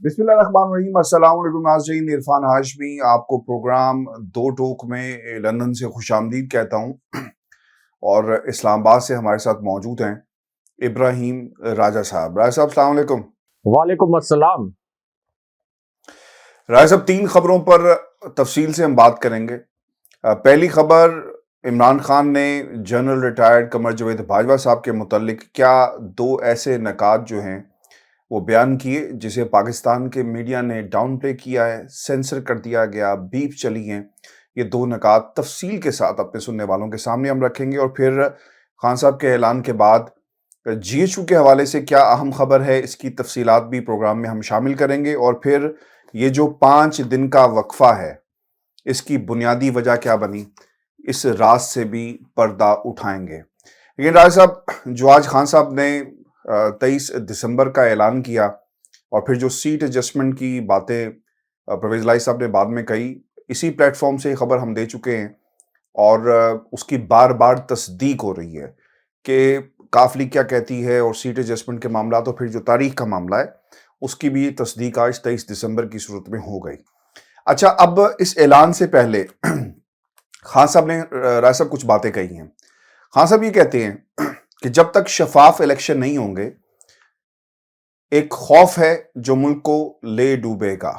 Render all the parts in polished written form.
بسم اللہ الرحمن الرحیم۔ السلام علیکم ناظرین، عرفان ہاشمی آپ کو پروگرام دو ٹوک میں لندن سے خوش آمدید کہتا ہوں، اور اسلام آباد سے ہمارے ساتھ موجود ہیں ابراہیم راجہ صاحب۔ راجہ صاحب السلام علیکم۔ وعلیکم السلام۔ راجہ صاحب، تین خبروں پر تفصیل سے ہم بات کریں گے۔ پہلی خبر، عمران خان نے جنرل ریٹائرڈ قمر جاوید باجوہ صاحب کے متعلق کیا دو ایسے نکات جو ہیں وہ بیان کیے جسے پاکستان کے میڈیا نے ڈاؤن پلے کیا ہے، سینسر کر دیا گیا، بیپ چلی ہیں۔ یہ دو نکات تفصیل کے ساتھ اپنے سننے والوں کے سامنے ہم رکھیں گے، اور پھر خان صاحب کے اعلان کے بعد جی ایچ یو کے حوالے سے کیا اہم خبر ہے، اس کی تفصیلات بھی پروگرام میں ہم شامل کریں گے، اور پھر یہ جو 5 دن کا وقفہ ہے اس کی بنیادی وجہ کیا بنی، اس راز سے بھی پردہ اٹھائیں گے۔ لیکن راج صاحب، جو آج خان صاحب نے 23 دسمبر کا اعلان کیا، اور پھر جو سیٹ ایڈجسٹمنٹ کی باتیں پرویز الہی صاحب نے بعد میں کہی، اسی پلیٹ فارم سے یہ خبر ہم دے چکے ہیں، اور اس کی بار بار تصدیق ہو رہی ہے کہ کافلی کیا کہتی ہے، اور سیٹ ایڈجسٹمنٹ کے معاملات، اور پھر جو تاریخ کا معاملہ ہے اس کی بھی تصدیق آج 23 دسمبر کی صورت میں ہو گئی۔ اچھا، اب اس اعلان سے پہلے خان صاحب نے راج صاحب کچھ باتیں کہی ہیں۔ خان صاحب یہ کہتے ہیں کہ جب تک شفاف الیکشن نہیں ہوں گے، ایک خوف ہے جو ملک کو لے ڈوبے گا۔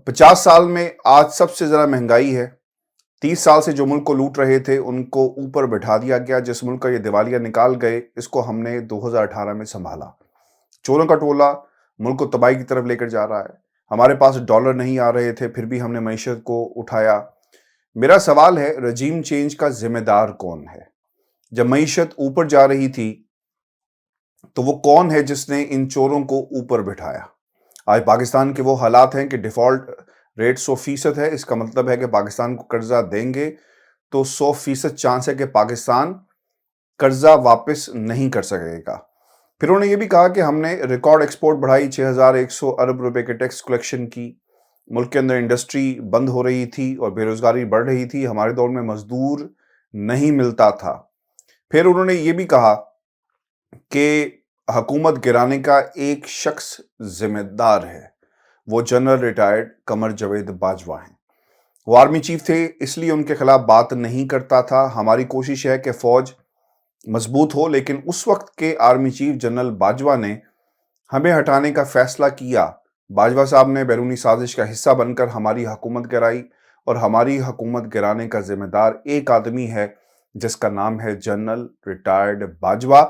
50 سال میں آج سب سے زیادہ مہنگائی ہے۔ 30 سال سے جو ملک کو لوٹ رہے تھے ان کو اوپر بٹھا دیا گیا۔ جس ملک کا یہ دیوالیہ نکال گئے، اس کو ہم نے 2018 میں سنبھالا۔ چوروں کا ٹولہ ملک کو تباہی کی طرف لے کر جا رہا ہے۔ ہمارے پاس ڈالر نہیں آ رہے تھے، پھر بھی ہم نے معیشت کو اٹھایا۔ میرا سوال ہے، رجیم چینج کا ذمہ دار کون ہے؟ جب معیشت اوپر جا رہی تھی تو وہ کون ہے جس نے ان چوروں کو اوپر بٹھایا؟ آج پاکستان کے وہ حالات ہیں کہ ڈیفالٹ ریٹ 100% ہے۔ اس کا مطلب ہے کہ پاکستان کو قرضہ دیں گے تو 100% چانس ہے کہ پاکستان قرضہ واپس نہیں کر سکے گا۔ پھر انہوں نے یہ بھی کہا کہ ہم نے ریکارڈ ایکسپورٹ بڑھائی، 6100 ارب روپے کے ٹیکس کلیکشن کی۔ ملک کے اندر انڈسٹری بند ہو رہی تھی اور بے روزگاری بڑھ رہی تھی۔ ہمارے دور میں مزدور نہیں ملتا تھا۔ پھر انہوں نے یہ بھی کہا کہ حکومت گرانے کا ایک شخص ذمہ دار ہے، وہ جنرل ریٹائرڈ قمر جاوید باجوہ ہیں۔ وہ آرمی چیف تھے، اس لیے ان کے خلاف بات نہیں کرتا تھا۔ ہماری کوشش ہے کہ فوج مضبوط ہو، لیکن اس وقت کے آرمی چیف جنرل باجوہ نے ہمیں ہٹانے کا فیصلہ کیا۔ باجوہ صاحب نے بیرونی سازش کا حصہ بن کر ہماری حکومت گرائی، اور ہماری حکومت گرانے کا ذمہ دار ایک آدمی ہے جس کا نام ہے جنرل ریٹائرڈ باجوہ۔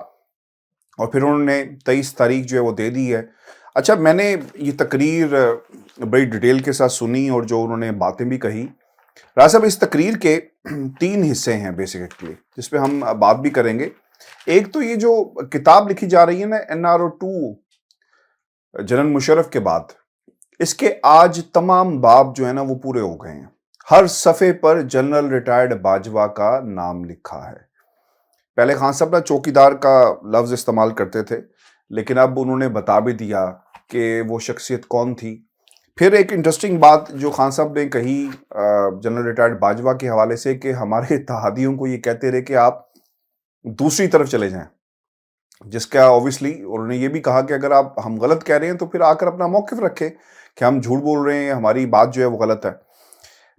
اور پھر انہوں نے 23 تاریخ جو ہے وہ دے دی ہے۔ اچھا، میں نے یہ تقریر بڑی ڈیٹیل کے ساتھ سنی، اور جو انہوں نے باتیں بھی کہی۔ راج صاحب، اس تقریر کے 3 حصے ہیں بیسیکلی، جس پہ ہم بات بھی کریں گے۔ ایک تو یہ جو کتاب لکھی جا رہی ہے نا، NRO2 جنرل مشرف کے بعد، اس کے آج تمام باب جو ہے نا وہ پورے ہو گئے ہیں۔ ہر صفحے پر جنرل ریٹائرڈ باجوہ کا نام لکھا ہے۔ پہلے خان صاحب نا چوکیدار کا لفظ استعمال کرتے تھے، لیکن اب انہوں نے بتا بھی دیا کہ وہ شخصیت کون تھی۔ پھر ایک انٹرسٹنگ بات جو خان صاحب نے کہی جنرل ریٹائرڈ باجوہ کے حوالے سے، کہ ہمارے اتحادیوں کو یہ کہتے رہے کہ آپ دوسری طرف چلے جائیں، جس کا اوبیسلی انہوں نے یہ بھی کہا کہ اگر آپ ہم غلط کہہ رہے ہیں تو پھر آ کر اپنا موقف رکھیں کہ ہم جھوٹ بول رہے ہیں، ہماری بات جو ہے وہ غلط ہے۔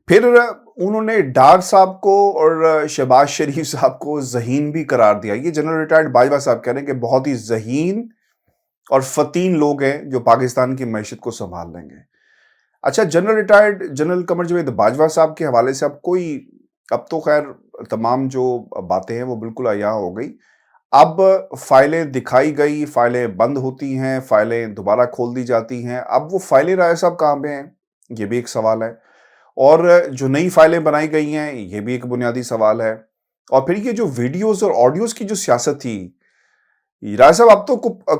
پھر انہوں نے ڈار صاحب کو اور شہباز شریف صاحب کو ذہین بھی قرار دیا۔ یہ جنرل ریٹائرڈ باجوہ صاحب کہہ رہے ہیں کہ بہت ہی ذہین اور فتین لوگ ہیں جو پاکستان کی معیشت کو سنبھال لیں گے۔ اچھا، general retired general Qamar Javed Bajwa صاحب کے حوالے سے اب تو خیر تمام جو باتیں ہیں وہ بالکل عیاں ہو گئی۔ اب فائلیں دکھائی گئی، فائلیں بند ہوتی ہیں، فائلیں دوبارہ کھول دی جاتی ہیں۔ اب وہ فائلیں رائے صاحب کہاں پہ ہیں، یہ بھی ایک سوال ہے۔ اور جو نئی فائلیں بنائی گئی ہیں، یہ بھی ایک بنیادی سوال ہے۔ اور پھر یہ جو ویڈیوز اور آڈیوز کی جو سیاست تھی، راج صاحب اب تو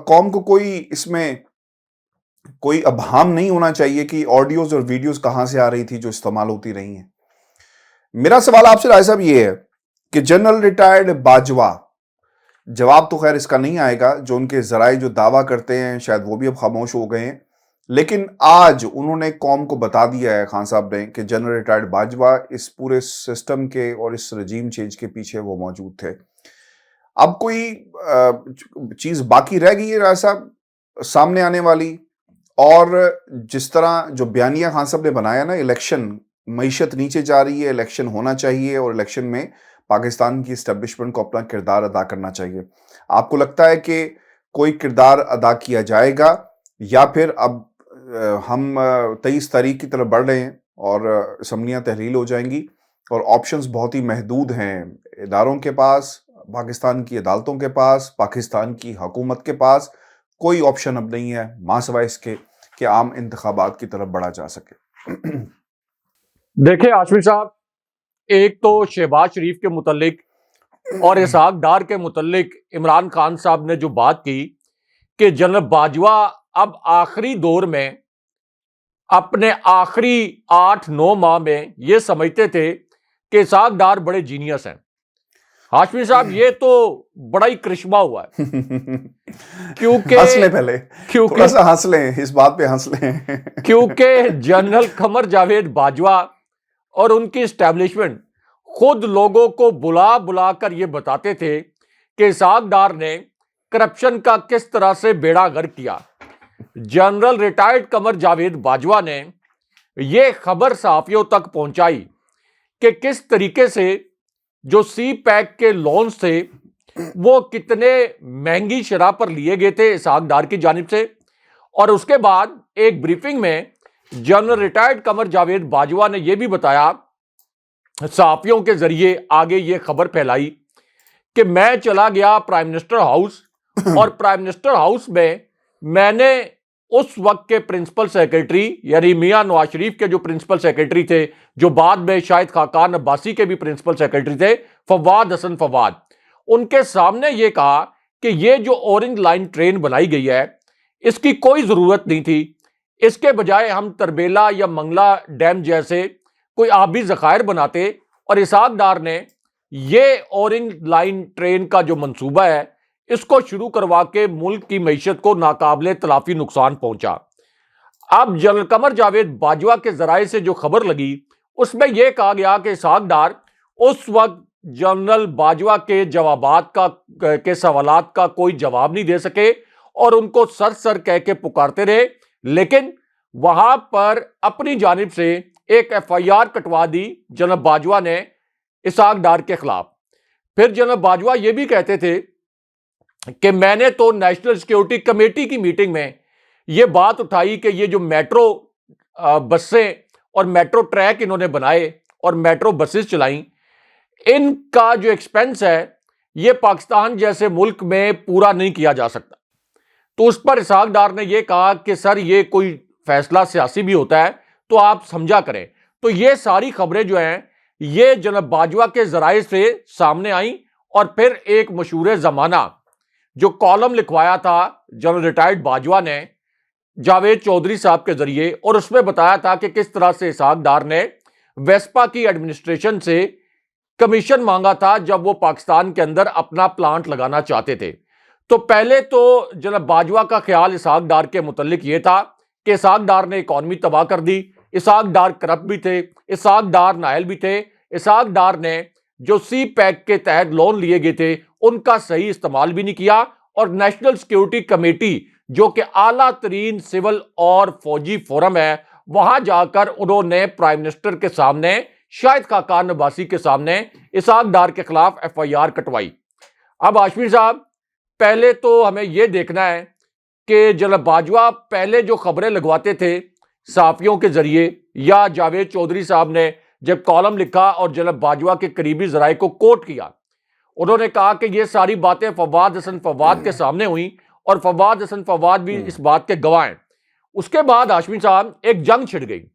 قوم کو کوئی اس میں کوئی ابہام نہیں ہونا چاہیے کہ آڈیوز اور ویڈیوز کہاں سے آ رہی تھی جو استعمال ہوتی رہی ہیں۔ میرا سوال آپ سے راج صاحب یہ ہے کہ جنرل ریٹائرڈ باجوہ، جواب تو خیر اس کا نہیں آئے گا، جو ان کے ذرائع جو دعویٰ کرتے ہیں شاید وہ بھی اب خاموش ہو گئے ہیں، لیکن آج انہوں نے قوم کو بتا دیا ہے خان صاحب نے کہ جنرل ریٹائرڈ باجوہ اس پورے سسٹم کے اور اس رجیم چینج کے پیچھے وہ موجود تھے۔ اب کوئی چیز باقی رہ گئی ہے راج صاحب سامنے آنے والی، اور جس طرح جو بیانیہ خان صاحب نے بنایا نا، الیکشن، معیشت نیچے جا رہی ہے، الیکشن ہونا چاہیے اور الیکشن میں پاکستان کی اسٹیبلشمنٹ کو اپنا کردار ادا کرنا چاہیے. آپ کو لگتا ہے کہ کوئی کردار ادا کیا جائے گا، یا پھر اب ہم 23 تاریخ کی طرف بڑھ رہے ہیں اور اسمبلیاں تحلیل ہو جائیں گی اور آپشنز بہت ہی محدود ہیں اداروں کے پاس، پاکستان کی عدالتوں کے پاس، پاکستان کی حکومت کے پاس کوئی آپشن اب نہیں ہے ماں سوائے اس کے کہ عام انتخابات کی طرف بڑھا جا سکے؟ دیکھیں عاشمی صاحب، ایک تو شہباز شریف کے متعلق اور اسحاق ڈار کے متعلق عمران خان صاحب نے جو بات کی کہ جنرل باجوہ اب آخری دور میں اپنے آخری 8-9 ماہ میں یہ سمجھتے تھے کہ اسحاق ڈار بڑے جینیس ہیں. ہاشمی صاحب، یہ تو بڑا ہی کرشمہ ہوا ہے کیونکہ ہنس لیں، پہلے تھوڑا سا ہنس لیں، اس بات پہ ہنس لیں. کیونکہ جنرل قمر جاوید باجوہ اور ان کی اسٹیبلشمنٹ خود لوگوں کو بلا بلا کر یہ بتاتے تھے کہ اسحاق ڈار نے کرپشن کا کس طرح سے بیڑا غرق کیا. جنرل ریٹائرڈ قمر جاوید باجوہ نے یہ خبر صحافیوں تک پہنچائی کہ کس طریقے سے جو سی پیک کے لونز تھے وہ کتنے مہنگی شرح پر لیے گئے تھے اسحاق ڈار کی جانب سے. اور اس کے بعد ایک بریفنگ میں جنرل ریٹائرڈ قمر جاوید باجوہ نے یہ بھی بتایا، صحافیوں کے ذریعے آگے یہ خبر پھیلائی کہ میں چلا گیا پرائم منسٹر ہاؤس، اور پرائم منسٹر ہاؤس میں نے اس وقت کے پرنسپل سیکرٹری یعنی میاں نواز شریف کے جو پرنسپل سیکرٹری تھے، جو بعد میں شاہد خاقان عباسی کے بھی پرنسپل سیکرٹری تھے، فواد حسن فواد، ان کے سامنے یہ کہا کہ یہ جو اورنج لائن ٹرین بنائی گئی ہے اس کی کوئی ضرورت نہیں تھی. اس کے بجائے ہم تربیلا یا منگلا ڈیم جیسے کوئی آبی ذخائر بناتے، اور اسحاق ڈار نے یہ اورنج لائن ٹرین کا جو منصوبہ ہے اس کو شروع کروا کے ملک کی معیشت کو ناقابل تلافی نقصان پہنچا. اب جنرل قمر جاوید باجوہ کے ذرائع سے جو خبر لگی اس میں یہ کہا گیا کہ اسحاق ڈار اس وقت جنرل باجوہ کے کے سوالات کا کوئی جواب نہیں دے سکے اور ان کو سر کہہ کے پکارتے رہے، لیکن وہاں پر اپنی جانب سے ایک FIR کٹوا دی جنرل باجوہ نے اسحاق ڈار کے خلاف. پھر جنرل باجوہ یہ بھی کہتے تھے کہ میں نے تو نیشنل سیکیورٹی کمیٹی کی میٹنگ میں یہ بات اٹھائی کہ یہ جو میٹرو بسیں اور میٹرو ٹریک انہوں نے بنائے اور میٹرو بسز چلائیں، ان کا جو ایکسپینس ہے یہ پاکستان جیسے ملک میں پورا نہیں کیا جا سکتا. تو اس پر اسحاق ڈار نے یہ کہا کہ سر یہ کوئی فیصلہ سیاسی بھی ہوتا ہے تو آپ سمجھا کریں. تو یہ ساری خبریں جو ہیں یہ جناب باجوہ کے ذرائع سے سامنے آئیں، اور پھر ایک مشہور زمانہ جو کالم لکھوایا تھا جنرل ریٹائرڈ باجوہ نے جاوید چودھری صاحب کے ذریعے، اور اس میں بتایا تھا کہ کس طرح سے اسحاق ڈار نے ویسپا کی ایڈمنسٹریشن سے کمیشن مانگا تھا جب وہ پاکستان کے اندر اپنا پلانٹ لگانا چاہتے تھے. تو پہلے تو جناب باجوہ کا خیال اسحاق ڈار کے متعلق یہ تھا کہ اسحاق ڈار نے اکانومی تباہ کر دی، اسحاق ڈار کرپٹ بھی تھے، اسحاق ڈار نائل بھی تھے، اسحاق ڈار نے جو سی پیک کے تحت لون لیے گئے تھے ان کا صحیح استعمال بھی نہیں کیا، اور نیشنل سیکیورٹی کمیٹی جو کہ اعلیٰ ترین سول اور فوجی فورم ہے، وہاں جا کر انہوں نے پرائم منسٹر کے سامنے، شاہد خاقان عباسی کے سامنے اسحاق ڈار کے خلاف FIR کٹوائی. اب ہاشمی صاحب، پہلے تو ہمیں یہ دیکھنا ہے کہ جناب باجوہ پہلے جو خبریں لگواتے تھے صحافیوں کے ذریعے، یا جاوید چودھری صاحب نے جب کالم لکھا اور جناب باجوہ کے قریبی ذرائع کو کوٹ کیا، انہوں نے کہا کہ یہ ساری باتیں فواد حسن فواد کے سامنے ہوئیں اور فواد حسن فواد بھی اس بات کے گواہ ہیں. اس کے بعد ہاشمی صاحب ایک جنگ چھڑ گئی.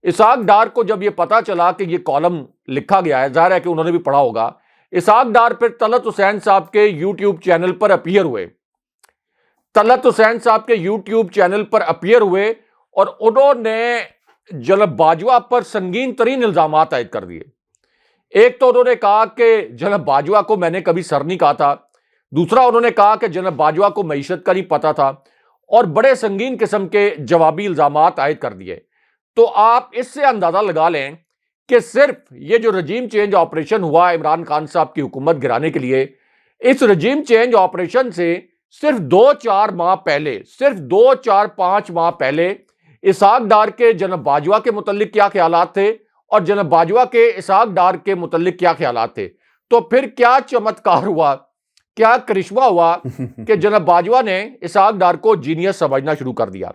اسحاق ڈار کو جب یہ پتا چلا کہ یہ کالم لکھا گیا ہے، ظاہر ہے کہ انہوں نے بھی پڑھا ہوگا، اسحاق ڈار پھر طلعت حسین صاحب کے یوٹیوب چینل پر اپیئر ہوئے. طلعت حسین صاحب کے یوٹیوب چینل پر اپیئر ہوئے اور انہوں نے جناب باجوہ پر سنگین ترین الزامات عائد کر دیے. ایک تو انہوں نے کہا کہ جناب باجوہ کو میں نے کبھی سر نہیں کہا تھا، دوسرا انہوں نے کہا کہ جناب باجوہ کو معیشت کا نہیں پتا تھا، اور بڑے سنگین قسم کے جوابی الزامات عائد کر دیے. تو آپ اس سے اندازہ لگا لیں کہ صرف یہ جو رجیم چینج آپریشن ہوا عمران خان صاحب کی حکومت گرانے کے لیے، اس رجیم چینج آپریشن سے صرف 2-4 ماہ پہلے اسحاق ڈار کے جناب باجوہ کے متعلق کیا خیالات تھے اور جناب باجوہ کے اسحاق ڈار کے متعلق کیا خیالات تھے. تو پھر کیا چمتکار ہوا, کیا کرشمہ ہوا کہ جناب باجوہ نے اسحاق ڈار کو جینیس سمجھنا شروع کر دیا.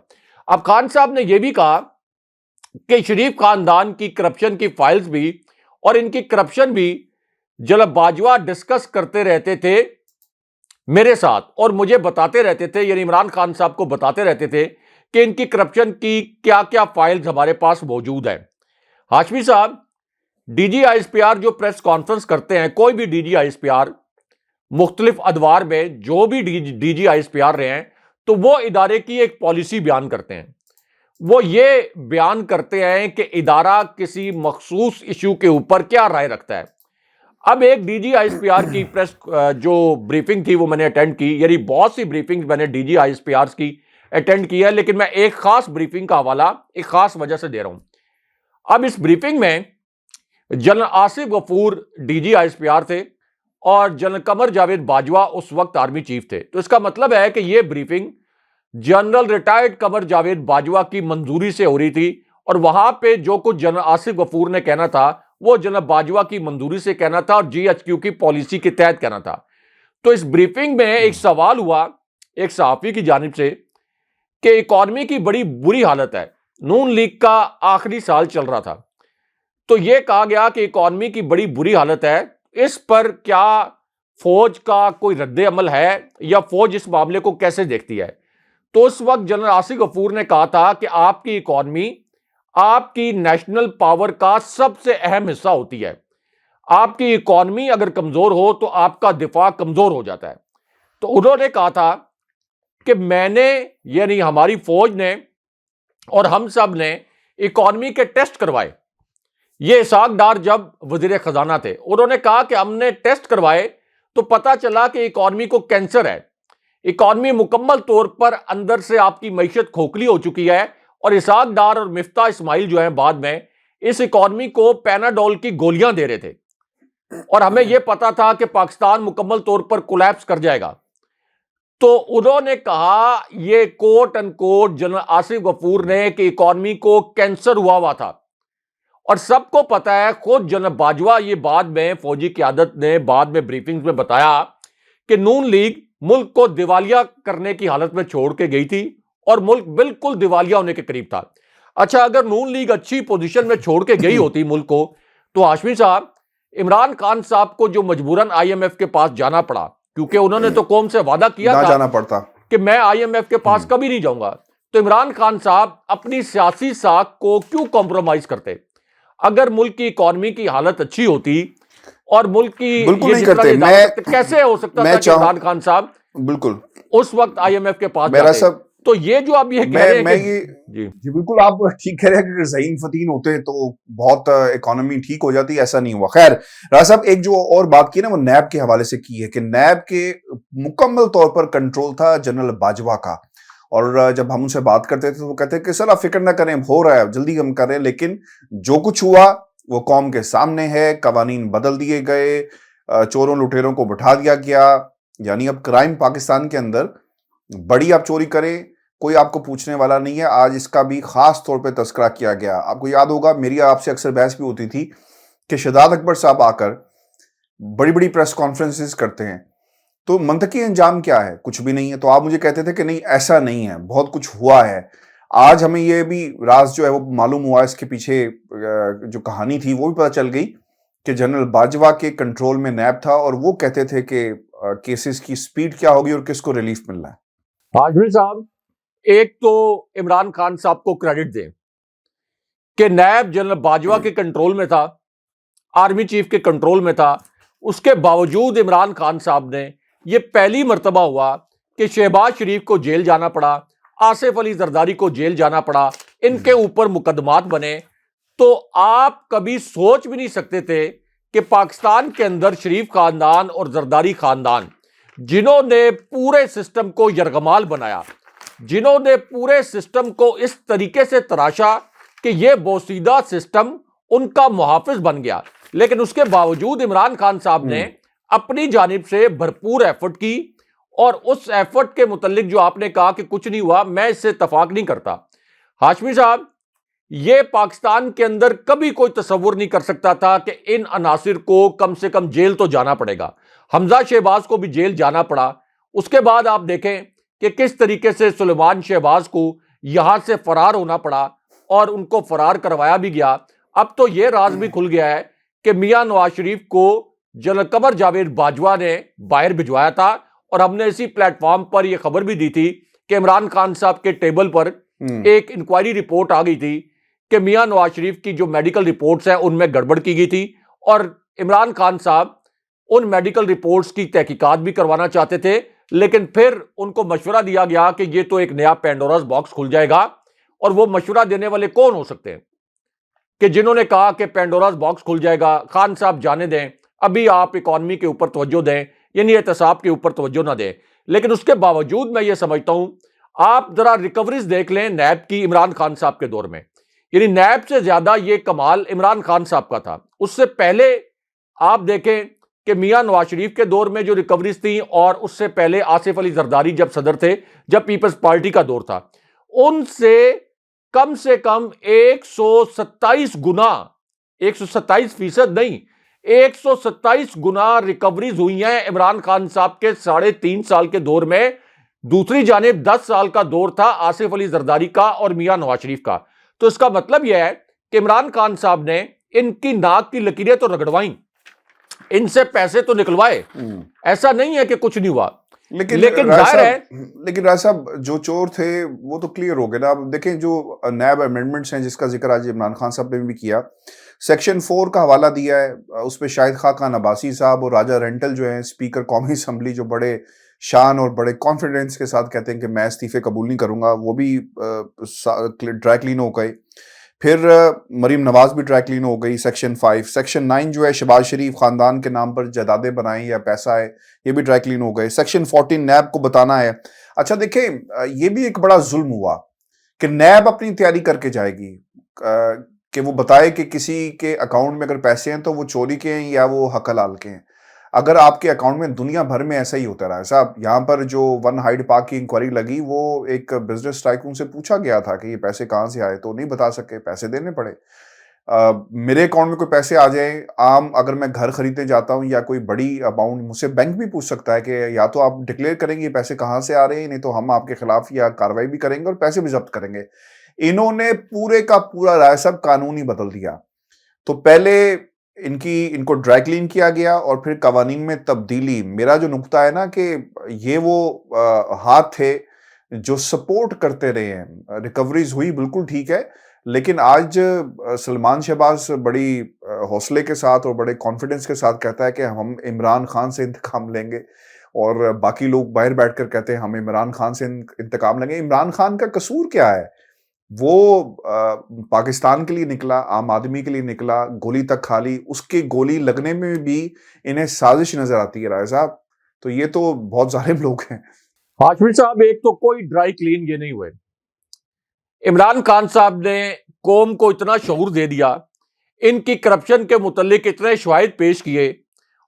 اب خان صاحب نے یہ بھی کہا کہ شریف خاندان کی کرپشن کی فائلز بھی اور ان کی کرپشن بھی جناب باجوہ ڈسکس کرتے رہتے تھے میرے ساتھ, اور مجھے بتاتے رہتے تھے, یعنی عمران خان صاحب کو بتاتے رہتے تھے کہ ان کی کرپشن کی کیا کیا فائلز ہمارے پاس موجود ہیں. ہاشمی صاحب, D G I S P R جو پریس کانفرنس کرتے ہیں, کوئی بھی D G I S P R مختلف ادوار میں جو بھی D G I S P R رہے ہیں, تو وہ ادارے کی ایک پالیسی بیان کرتے ہیں. وہ یہ بیان کرتے ہیں کہ ادارہ کسی مخصوص ایشو کے اوپر کیا رائے رکھتا ہے. اب ایک D G I S P R کی پریس جو بریفنگ تھی وہ میں نے اٹینڈ کی, یعنی بہت سی بریفنگ میں نے D G I S P R کی اٹینڈ کی ہے, لیکن میں ایک خاص بریفنگ کا حوالہ ایک خاص وجہ سے دے رہا ہوں. اب اس بریفنگ میں general Asif Ghafoor D G I S P R تھے اور جنرل قمر جاوید باجوہ اس وقت آرمی چیف تھے. تو اس کا مطلب ہے کہ یہ briefing general retired Qamar Javed Bajwa کی منظوری سے ہو رہی تھی, اور وہاں پہ جو کچھ جنرل آصف غفور نے کہنا تھا وہ جنرل باجوہ کی منظوری سے کہنا تھا اور جی ایچ کیو کی پالیسی کے تحت کہنا تھا. تو اس بریفنگ میں ایک سوال ہوا ایک صحافی کی جانب سے کہ اکانومی کی بڑی بری حالت ہے, نون لیگ کا آخری سال چل رہا تھا, تو یہ کہا گیا کہ اکانومی کی بڑی بری حالت ہے, اس پر کیا فوج کا کوئی رد عمل ہے یا فوج اس معاملے کو کیسے دیکھتی ہے. تو اس وقت جنرل آصف غفور نے کہا تھا کہ آپ کی اکانومی آپ کی نیشنل پاور کا سب سے اہم حصہ ہوتی ہے, آپ کی اکانومی اگر کمزور ہو تو آپ کا دفاع کمزور ہو جاتا ہے. تو انہوں نے کہا تھا کہ میں نے, یعنی ہماری فوج نے اور ہم سب نے اکانومی کے ٹیسٹ کروائے. یہ اسحاق ڈار جب وزیر خزانہ تھے, انہوں نے کہا کہ ہم نے ٹیسٹ کروائے تو پتا چلا کہ اکانومی کو کینسر ہے, اکانومی مکمل طور پر اندر سے آپ کی معیشت کھوکھلی ہو چکی ہے, اور اسحاق ڈار اور مفتاح اسماعیل جو ہیں بعد میں اس اکانومی کو پیناڈول کی گولیاں دے رہے تھے, اور ہمیں یہ پتا تھا کہ پاکستان مکمل طور پر کولیپس کر جائے گا. تو انہوں نے کہا, یہ کوٹ ان کوٹ جنرل آصف غفور نے, کہ اکانومی کو کینسر ہوا تھا. اور سب کو پتا ہے, خود جنرل باجوہ یہ بعد میں فوجی قیادت نے بعد میں بریفنگ میں بتایا کہ نون لیگ ملک کو دیوالیہ کرنے کی حالت میں چھوڑ کے گئی تھی اور ملک بالکل دیوالیہ ہونے کے قریب تھا. اچھا, اگر نون لیگ اچھی پوزیشن میں چھوڑ کے گئی ہوتی ملک کو, تو ہاشمی صاحب عمران خان صاحب کو جو مجبوراً آئی ایم ایف کے پاس جانا پڑا, کیونکہ انہوں نے تو قوم سے وعدہ کیا تھا جانا پڑتا کہ میں آئی ایم ایف کے پاس کبھی نہیں جاؤں گا, تو عمران خان صاحب اپنی سیاسی ساکھ کو کیوں کمپرومائز کرتے؟ اگر ملک کی اکانومی کی حالت اچھی ہوتی اور ملک کی بالکل نہیں کرتے. کیسے ہو سکتا تھا کہ عمران خان صاحب بالکل اس وقت آئی ایم ایف کے پاس میرا جاتے؟ سب تو یہ جو آپ یہ کہہ رہے ہیں جی بالکل آپ ٹھیک کہہ رہے ہیں کہ اگر ذہین فتین ہوتے تو بہت اکانومی ٹھیک ہو جاتی, ایسا نہیں ہوا. خیر راز صاحب, ایک جو اور بات کی نا وہ نیب کے حوالے سے کی ہے کہ نیب کے مکمل طور پر کنٹرول تھا جنرل باجوہ کا, اور جب ہم ان سے بات کرتے تھے تو وہ کہتے کہ سر آپ فکر نہ کریں, ہو رہا ہے, جلدی ہم کر رہے ہیں, لیکن جو کچھ ہوا وہ قوم کے سامنے ہے, قوانین بدل دیے گئے, چوروں لٹیروں کو بٹھا دیا گیا, یعنی اب کرائم پاکستان کے اندر بڑی آپ چوری کریں کوئی آپ کو پوچھنے والا نہیں ہے. آج اس کا بھی خاص طور پہ تذکرہ کیا گیا. آپ کو یاد ہوگا میری آپ سے اکثر بحث بھی ہوتی تھی کہ شہزاد اکبر صاحب آ کر بڑی بڑی پریس کانفرنسز کرتے ہیں تو منطقی انجام کیا ہے؟ کچھ بھی نہیں ہے. تو آپ مجھے کہتے تھے کہ نہیں ایسا نہیں ہے, بہت کچھ ہوا ہے. آج ہمیں یہ بھی راز جو ہے وہ معلوم ہوا, اس کے پیچھے جو کہانی تھی وہ بھی پتہ چل گئی کہ جنرل باجوہ کے کنٹرول میں نیب تھا, اور وہ کہتے تھے کہ کیسز کی سپیڈ کیا ہوگی اور کس کو ریلیف ملنا ہے. حاجی صاحب, ایک تو عمران خان صاحب کو کریڈٹ دیں کہ نیب جنرل باجوہ کے کنٹرول میں تھا, آرمی چیف کے کنٹرول میں تھا, اس کے باوجود عمران خان صاحب نے, یہ پہلی مرتبہ ہوا کہ شہباز شریف کو جیل جانا پڑا, آصف علی زرداری کو جیل جانا پڑا, ان کے اوپر مقدمات بنے. تو آپ کبھی سوچ بھی نہیں سکتے تھے کہ پاکستان کے اندر شریف خاندان اور زرداری خاندان, جنہوں نے پورے سسٹم کو یرغمال بنایا, جنہوں نے پورے سسٹم کو اس طریقے سے تراشا کہ یہ بوسیدہ سسٹم ان کا محافظ بن گیا, لیکن اس کے باوجود عمران خان صاحب نے اپنی جانب سے بھرپور ایفرٹ کی اور اس ایفرٹ کے متعلق جو آپ نے کہا کہ کچھ نہیں ہوا، میں اس سے اتفاق نہیں کرتا۔ ہاشمی صاحب، یہ پاکستان کے اندر کبھی کوئی تصور نہیں کر سکتا تھا کہ ان عناصر کو کم سے کم جیل تو جانا پڑے گا۔ حمزہ شہباز کو بھی جیل جانا پڑا۔ اس کے بعد آپ دیکھیں کہ کس طریقے سے سلیمان شہباز کو یہاں سے فرار ہونا پڑا اور ان کو فرار کروایا بھی گیا۔ اب تو یہ راز بھی کھل گیا ہے کہ میاں نواز شریف کو جنرل قمر جاوید باجوہ نے باہر بھجوایا تھا، اور ہم نے اسی پلیٹ فارم پر یہ خبر بھی دی تھی کہ عمران خان صاحب کے ٹیبل پر ایک انکوائری رپورٹ آ گئی تھی کہ میاں نواز شریف کی جو میڈیکل رپورٹس ہیں ان میں گڑبڑ کی گئی تھی، اور عمران خان صاحب ان میڈیکل رپورٹس کی تحقیقات بھی کروانا چاہتے تھے، لیکن پھر ان کو مشورہ دیا گیا کہ یہ تو ایک نیا پینڈوراز باکس کھل جائے گا۔ اور وہ مشورہ دینے والے کون ہو سکتے ہیں کہ جنہوں نے کہا کہ پینڈوراز باکس کھل جائے گا؟ خان صاحب جانے دیں، ابھی آپ اکانومی کے اوپر توجہ دیں، یعنی احتساب کے اوپر توجہ نہ دیں۔ لیکن اس کے باوجود میں یہ سمجھتا ہوں، آپ ذرا ریکوریز دیکھ لیں نیب کی عمران خان صاحب کے دور میں، یعنی نیب سے زیادہ یہ کمال عمران خان صاحب کا تھا۔ اس سے پہلے آپ دیکھیں کہ میاں نواز شریف کے دور میں جو ریکوریز تھیں، اور اس سے پہلے آصف علی زرداری جب صدر تھے، جب پیپلز پارٹی کا دور تھا، ان سے کم 127 گنا، 127% نہیں، 127 گنا ریکوریز ہوئی ہیں عمران خان صاحب کے 3.5 سال کے دور میں۔ دوسری جانب 10 سال کا دور تھا آصف علی زرداری کا اور میاں نواز شریف کا۔ تو اس کا مطلب یہ ہے کہ عمران خان صاحب نے ان کی ناک کی لکیریں تو رگڑوائیں، ان سے پیسے تو نکلوائے، ایسا نہیں ہے کہ کچھ نہیں ہوا۔ لیکن ظاہر ہے، لیکن رائے صاحب جو چور تھے وہ تو کلیئر ہو گئے نا۔ اب دیکھیں جو نیب امینڈمنٹس ہیں جس کا ذکر آج عمران خان صاحب نے بھی کیا، سیکشن 4 کا حوالہ دیا ہے، اس پہ شاہد خاقان عباسی صاحب اور راجہ رینٹل جو ہیں اسپیکر قومی اسمبلی، جو بڑے شان اور بڑے کانفیڈنس کے ساتھ کہتے ہیں کہ میں استعفے قبول نہیں کروں گا، وہ بھی ڈرائی کلین ہو گئے۔ پھر مریم نواز بھی ڈرائی کلین ہو گئی۔ سیکشن 5، سیکشن 9 جو ہے شہباز شریف خاندان کے نام پر جائیدادیں بنائیں یا پیسہ ہے، یہ بھی ڈرائی کلین ہو گئے۔ سیکشن 14 نیب کو بتانا ہے۔ اچھا دیکھیں، یہ بھی ایک بڑا ظلم ہوا کہ نیب اپنی تیاری کر کے جائے گی کہ وہ بتائے کہ کسی کے اکاؤنٹ میں اگر پیسے ہیں تو وہ چوری کے ہیں یا وہ حق حلال کے ہیں۔ اگر آپ کے اکاؤنٹ میں، دنیا بھر میں ایسا ہی ہوتا رہا ہے صاحب، یہاں پر جو ون ہائیڈ پارک کی انکوائری لگی، وہ ایک بزنس ٹائکون سے پوچھا گیا تھا کہ یہ پیسے کہاں سے آئے، تو نہیں بتا سکے، پیسے دینے پڑے۔ میرے اکاؤنٹ میں کوئی پیسے آ جائیں، عام اگر میں گھر خریدنے جاتا ہوں یا کوئی بڑی اماؤنٹ، مجھ سے بینک بھی پوچھ سکتا ہے کہ یا تو آپ ڈکلیئر کریں گے یہ پیسے کہاں سے آ رہے ہیں، نہیں تو ہم آپ کے خلاف یا کارروائی بھی کریں گے اور پیسے بھی ضبط کریں گے۔ انہوں نے پورے کا پورا رائے صاحب قانون ہی بدل دیا۔ تو پہلے ان کو ڈرائی کلین کیا گیا اور پھر قوانین میں تبدیلی۔ میرا جو نقطہ ہے نا کہ یہ وہ ہاتھ تھے جو سپورٹ کرتے رہے ہیں۔ ریکوریز ہوئی بالکل ٹھیک ہے، لیکن آج سلیمان شہباز بڑی حوصلے کے ساتھ اور بڑے کانفیڈنس کے ساتھ کہتا ہے کہ ہم عمران خان سے انتقام لیں گے، اور باقی لوگ باہر بیٹھ کر کہتے ہیں ہم عمران خان سے انتقام لیں گے۔ عمران خان کا قصور کیا ہے؟ وہ پاکستان کے لیے نکلا، عام آدمی کے لیے نکلا، گولی تک کھا لی، اس کی گولی لگنے میں بھی انہیں سازش نظر آتی ہے رائے صاحب۔ تو یہ تو بہت ظالم لوگ ہیں۔ ہاشمی صاحب، ایک تو کوئی ڈرائی کلین یہ نہیں ہوئے۔ عمران خان صاحب نے قوم کو اتنا شعور دے دیا، ان کی کرپشن کے متعلق اتنے شواہد پیش کیے،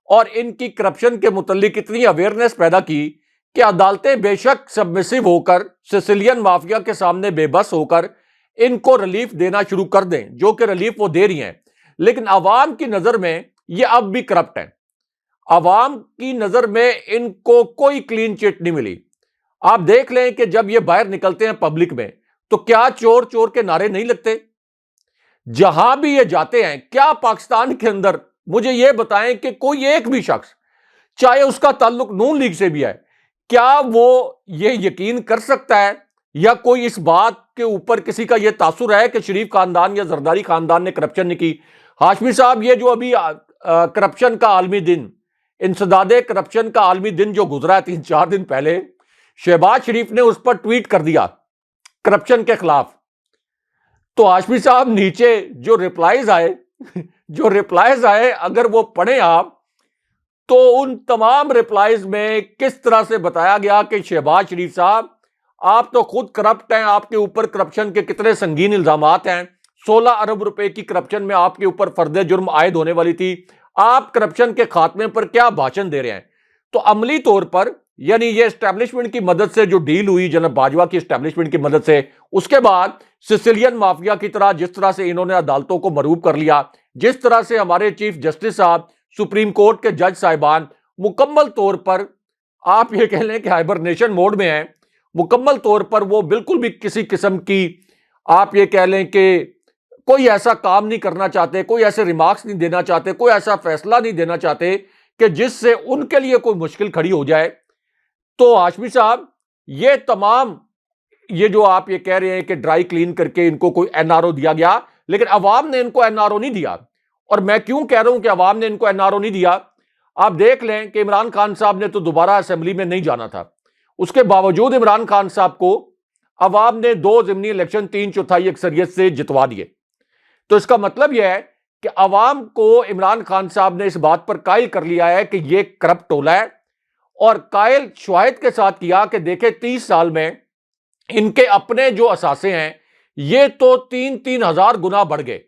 اور ان کی کرپشن کے متعلق اتنی اویئرنیس پیدا کی کہ عدالتیں بے شک سبمسو ہو کر، سسیلین مافیا کے سامنے بے بس ہو کر ان کو ریلیف دینا شروع کر دیں، جو کہ ریلیف وہ دے رہی ہیں، لیکن عوام کی نظر میں یہ اب بھی کرپٹ ہیں۔ عوام کی نظر میں ان کو کوئی کلین چٹ نہیں ملی۔ آپ دیکھ لیں کہ جب یہ باہر نکلتے ہیں پبلک میں تو کیا چور چور کے نعرے نہیں لگتے؟ جہاں بھی یہ جاتے ہیں، کیا پاکستان کے اندر مجھے یہ بتائیں کہ کوئی ایک بھی شخص، چاہے اس کا تعلق نون لیگ سے بھی ہے، کیا وہ یہ یقین کر سکتا ہے یا کوئی اس بات کے اوپر کسی کا یہ تاثر ہے کہ شریف خاندان یا زرداری خاندان نے کرپشن نہیں کی؟ ہاشمی صاحب، یہ جو ابھی کرپشن کا عالمی دن، انسداد کرپشن کا عالمی دن جو گزرا ہے 3-4 دن پہلے، شہباز شریف نے اس پر ٹویٹ کر دیا کرپشن کے خلاف، تو ہاشمی صاحب نیچے جو ریپلائز آئے اگر وہ پڑھیں آپ، تو ان تمام ریپلائز میں کس طرح سے بتایا گیا کہ شہباز شریف صاحب آپ تو خود کرپٹ ہیں، آپ کے اوپر کرپشن کے کتنے سنگین الزامات ہیں، 16 ارب روپے کی کرپشن میں آپ کے اوپر فرد جرم عائد ہونے والی تھی، آپ کرپشن کے خاتمے پر کیا بھاشن دے رہے ہیں؟ تو عملی طور پر یعنی یہ اسٹیبلشمنٹ کی مدد سے جو ڈیل ہوئی جناب باجوہ کی اسٹیبلشمنٹ کی مدد سے، اس کے بعد سسیلین مافیا کی طرح جس طرح سے انہوں نے عدالتوں کو مروب کر لیا، جس طرح سے ہمارے چیف جسٹس صاحب، سپریم کورٹ کے جج صاحبان مکمل طور پر آپ یہ کہہ لیں کہ ہائبرنیشن موڈ میں ہیں، مکمل طور پر وہ بالکل بھی کسی قسم کی آپ یہ کہہ لیں کہ کوئی ایسا کام نہیں کرنا چاہتے، کوئی ایسے ریمارکس نہیں دینا چاہتے، کوئی ایسا فیصلہ نہیں دینا چاہتے کہ جس سے ان کے لیے کوئی مشکل کھڑی ہو جائے۔ تو ہاشمی صاحب، یہ تمام یہ جو آپ یہ کہہ رہے ہیں کہ ڈرائی کلین کر کے ان کو کوئی این آر او دیا گیا، لیکن عوام نے ان کو این آر او نہیں دیا۔ اور میں کیوں کہہ رہا ہوں کہ عوام نے ان کو این آر او نہیں دیا؟ آپ دیکھ لیں کہ عمران خان صاحب نے تو دوبارہ اسمبلی میں نہیں جانا تھا، اس کے باوجود عمران خان صاحب کو عوام نے 2 ضمنی الیکشن 3/4 اکثریت سے جتوا دیے۔ تو اس کا مطلب یہ ہے کہ عوام کو عمران خان صاحب نے اس بات پر قائل کر لیا ہے کہ یہ کرپٹ ٹولہ ہے، اور قائل شواہد کے ساتھ کیا کہ دیکھیں 30 سال میں ان کے اپنے جو اثاثے ہیں یہ تو 3-3 ہزار گنا بڑھ گئے،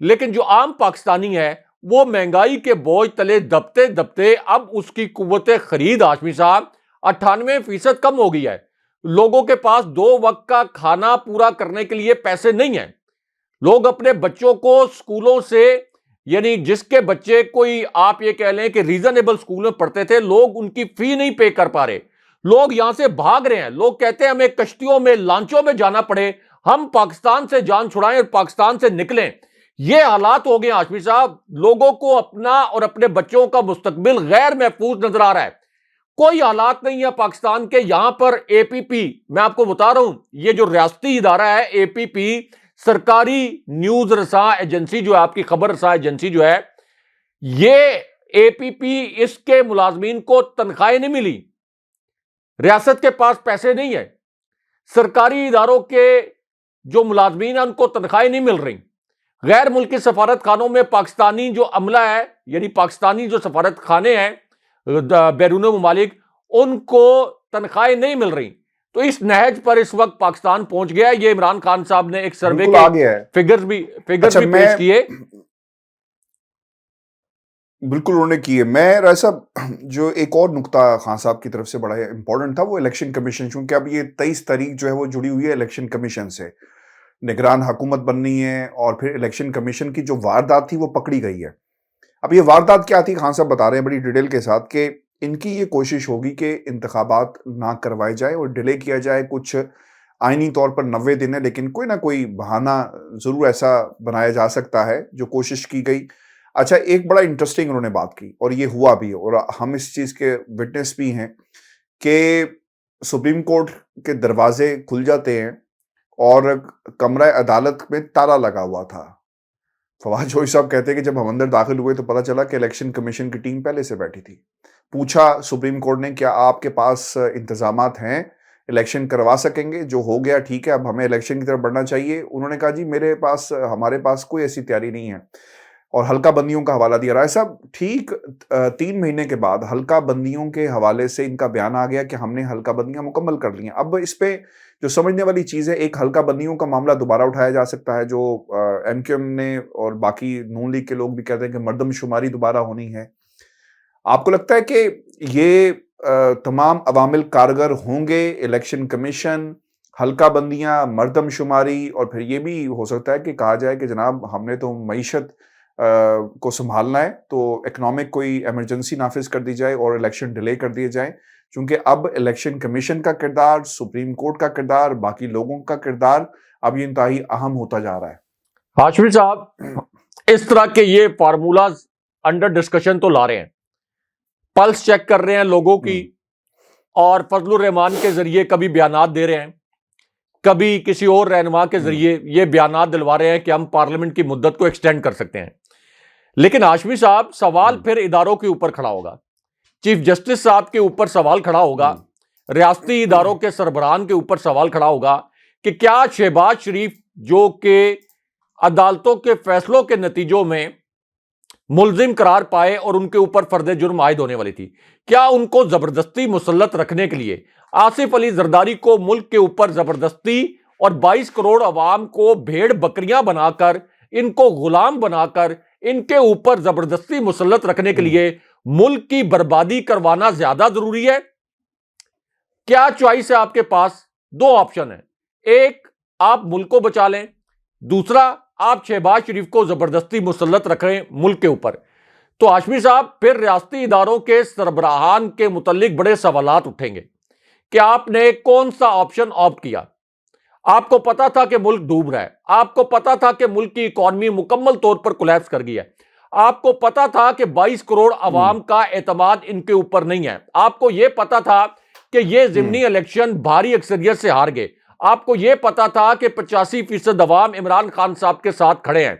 لیکن جو عام پاکستانی ہے وہ مہنگائی کے بوجھ تلے دبتے دبتے اب اس کی قوت خرید ہاشمی صاحب 98% کم ہو گئی ہے۔ لوگوں کے پاس 2 وقت کا کھانا پورا کرنے کے لیے پیسے نہیں ہیں۔ لوگ اپنے بچوں کو سکولوں سے، یعنی جس کے بچے کوئی آپ یہ کہہ لیں کہ ریزنیبل سکول میں پڑھتے تھے، لوگ ان کی فی نہیں پے کر پا رہے، لوگ یہاں سے بھاگ رہے ہیں، لوگ کہتے ہیں ہمیں کشتیوں میں، لانچوں میں جانا پڑے، ہم پاکستان سے جان چھڑائیں اور پاکستان سے نکلیں۔ یہ حالات ہو گئے ہاشمی صاحب، لوگوں کو اپنا اور اپنے بچوں کا مستقبل غیر محفوظ نظر آ رہا ہے۔ کوئی حالات نہیں ہے پاکستان کے۔ یہاں پر اے پی پی، میں آپ کو بتا رہا ہوں، یہ جو ریاستی ادارہ ہے اے پی پی، سرکاری نیوز رساں ایجنسی جو ہے، آپ کی خبر رساں ایجنسی جو ہے، یہ اے پی پی، اس کے ملازمین کو تنخواہیں نہیں ملی، ریاست کے پاس پیسے نہیں ہے، سرکاری اداروں کے جو ملازمین ہیں ان کو تنخواہیں نہیں مل رہی، غیر ملکی سفارت خانوں میں پاکستانی جو عملہ ہے، یعنی پاکستانی جو سفارت خانے ہیں بیرون ممالک، ان کو تنخواہیں نہیں مل رہی۔ تو اس نہج پر اس وقت پاکستان پہنچ گیا ہے۔ یہ عمران خان صاحب نے ایک سروے کے فگرز بھی پیش کیے، بالکل انہوں نے کیے۔ میں رائے صاحب، جو ایک اور نقطہ خان صاحب کی طرف سے بڑا امپورٹنٹ تھا وہ الیکشن کمیشن، چونکہ اب یہ 23 تاریخ جو ہے وہ جڑی ہوئی ہے الیکشن کمیشن سے، نگران حکومت بننی ہے، اور پھر الیکشن کمیشن کی جو واردات تھی وہ پکڑی گئی ہے۔ اب یہ واردات کیا تھی؟ خان صاحب بتا رہے ہیں بڑی ڈیٹیل کے ساتھ کہ ان کی یہ کوشش ہوگی کہ انتخابات نہ کروائے جائے اور ڈیلے کیا جائے، کچھ آئینی طور پر 90 دن ہے، لیکن کوئی نہ کوئی بہانہ ضرور ایسا بنایا جا سکتا ہے جو کوشش کی گئی۔ اچھا، ایک بڑا انٹرسٹنگ انہوں نے بات کی، اور یہ ہوا بھی، اور ہم اس چیز کے وٹنس بھی ہیں کہ سپریم کورٹ کے دروازے کھل جاتے ہیں اور کمرہ عدالت میں تالا لگا ہوا تھا۔ فواد جوئی صاحب کہتے ہیں کہ جب ہم اندر داخل ہوئے تو پتہ چلا کہ الیکشن کمیشن کی ٹیم پہلے سے بیٹھی تھی۔ پوچھا سپریم کورٹ نے کیا آپ کے پاس انتظامات ہیں، الیکشن کروا سکیں گے؟ جو ہو گیا ٹھیک ہے، اب ہمیں الیکشن کی طرف بڑھنا چاہیے۔ انہوں نے کہا جی ہمارے پاس کوئی ایسی تیاری نہیں ہے، اور حلقہ بندیوں کا حوالہ دیا۔ رائے صاحب، ٹھیک 3 مہینے کے بعد حلقہ بندیوں کے حوالے سے ان کا بیان آ گیا کہ ہم نے حلقہ بندیاں مکمل کر لی ہیں۔ اب اس پہ جو سمجھنے والی چیز ہے، ایک حلقہ بندیوں کا معاملہ دوبارہ اٹھایا جا سکتا ہے، جو ایم کیو ایم نے اور باقی نون لیگ کے لوگ بھی کہتے ہیں کہ مردم شماری دوبارہ ہونی ہے۔ آپ کو لگتا ہے کہ یہ تمام عوامل کارگر ہوں گے؟ الیکشن کمیشن، حلقہ بندیاں، مردم شماری، اور پھر یہ بھی ہو سکتا ہے کہ کہا جائے کہ جناب ہم نے تو معیشت کو سنبھالنا ہے، تو اکنامک کوئی ایمرجنسی نافذ کر دی جائے اور الیکشن ڈیلے کر دیے جائیں، چونکہ اب الیکشن کمیشن کا کردار، سپریم کورٹ کا کردار، باقی لوگوں کا کردار اب یہ انتہائی اہم ہوتا جا رہا ہے۔ ہاشمی صاحب، اس طرح کے یہ فارمولاز انڈر ڈسکشن تو لا رہے ہیں، پلس چیک کر رہے ہیں لوگوں کی، اور فضل الرحمان کے ذریعے کبھی بیانات دے رہے ہیں، کبھی کسی اور رہنما کے ذریعے یہ بیانات دلوا رہے ہیں کہ ہم پارلیمنٹ کی مدت کو ایکسٹینڈ کر سکتے ہیں۔ لیکن ہاشمی صاحب، سوال پھر اداروں کے اوپر کھڑا ہوگا، چیف جسٹس صاحب کے اوپر سوال کھڑا ہوگا، ریاستی اداروں کے سربراہان کے اوپر سوال کھڑا ہوگا کہ کیا شہباز شریف جو کہ عدالتوں کے فیصلوں کے نتیجوں میں ملزم قرار پائے اور ان کے اوپر فرد جرم عائد ہونے والی تھی، کیا ان کو زبردستی مسلط رکھنے کے لیے آصف علی زرداری کو ملک کے اوپر زبردستی اور 22 کروڑ عوام کو بھیڑ بکریاں بنا کر، ان کو غلام بنا کر، ان کے اوپر زبردستی مسلط رکھنے کے لیے ملک کی بربادی کروانا زیادہ ضروری ہے، کیا چوائس ہے آپ کے پاس؟ دو آپشن ہیں، ایک آپ ملک کو بچا لیں، دوسرا آپ شہباز شریف کو زبردستی مسلط رکھیں ملک کے اوپر۔ تو ہاشمی صاحب پھر ریاستی اداروں کے سربراہان کے متعلق بڑے سوالات اٹھیں گے کہ آپ نے کون سا آپشن آپٹ کیا۔ آپ کو پتا تھا کہ ملک ڈوب رہا ہے، آپ کو پتا تھا کہ ملک کی اکانومی مکمل طور پر کولیپس کر گئی ہے، آپ کو پتا تھا کہ 22 کروڑ عوام کا اعتماد ان کے اوپر نہیں ہے، آپ کو یہ پتا تھا کہ یہ ضمنی الیکشن بھاری اکثریت سے ہار گئے، آپ کو یہ پتا تھا کہ 85% عوام عمران خان صاحب کے ساتھ کھڑے ہیں،